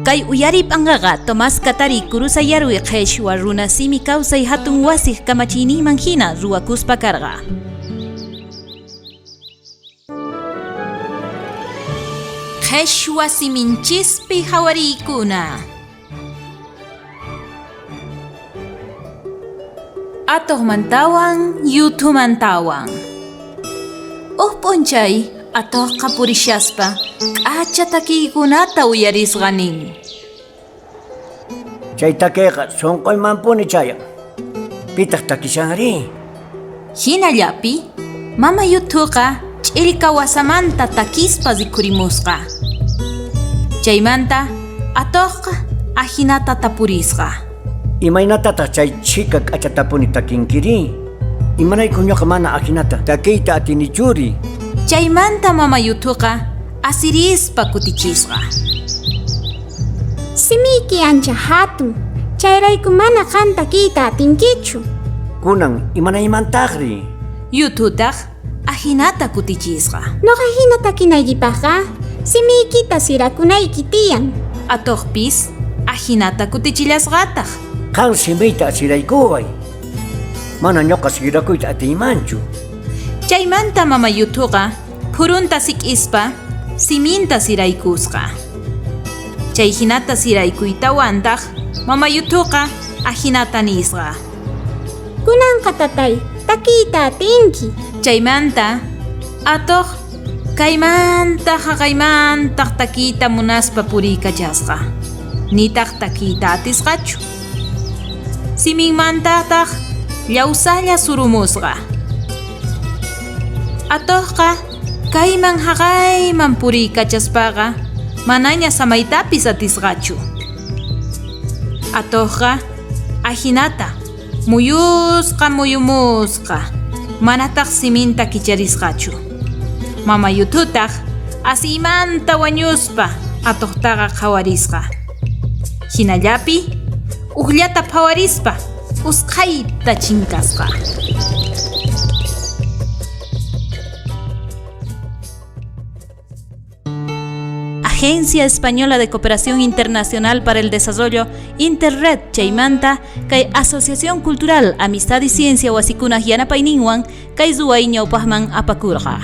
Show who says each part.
Speaker 1: Kay uyarip angaga Tomás Katari kurusayarwi qheshwa runa simi kawsay hatun wasih kamachini manhina ruwakuspa karga. Qheshwa siminchispi hawarikuna. Atoq mantawan, yutu mantawan. Ponchay, atoq kapurishaspa, k'acha takiykunata uyarisqanin.
Speaker 2: Chay takiqa sunquymanpuni chayan. Pitaq takishanri?
Speaker 1: Hinallapi, mama yutuqa ch'illka wasamanta takispa rikurimusqa. Chaymanta, atoqqa ahinata tapurisqa.
Speaker 2: Imaynatataq chay chika k'achatapuni takinkiri? Imanaykuñaqa mana ahinata takiyta atinichuri?
Speaker 1: Chaymanta mama yutuqa asirispa kutichisqa.
Speaker 3: Simiki ancha hatun, chayrayku mana qan takiyta atinkichu.
Speaker 2: Kunan imanaymantaqri?
Speaker 1: Yututaq ahinata kutichisqa.
Speaker 3: Nuqa hina takinaykipaqqa simikita sirakunayki tiyan.
Speaker 1: Atoqpis ahinata kutichillasqataq.
Speaker 2: Qan simiyta asiraykuway. Mana ñuqa sirakuyta atiymanchu.
Speaker 1: Chaymanta mama yutuqa phurunta sik'ispa siminta siraykusqa. Chay hinata siraykuytawantaq mama yutuqa ahinata nisqa.
Speaker 3: Kunanqa tatay, takiyta atinki.
Speaker 1: Chaymanta atoq kaymanta haqaymantaq takiyta munaspa puriykachasqa. Nitaq takiyta atisqachu. Siminmantataq llawsalla surumusqa. Atoqqa kayman haqayman puriykachaspaqa manaña samaytapis atisqachu. Atoqqa ahinata muyumusqa manataq siminta kicharisqachu. Mama yututaq asiymanta wañuspa atoqtaqa qhawarisqa. Hinallapi uqllata phawarispa usqhayta chinkasqa. Agencia Española de Cooperación Internacional para el Desarrollo Interred Chaymanta kay Asociación Cultural Amistad y Ciencia Wasikunaj Yanapayninwan kay Zuway ñawpaqman apakurqa.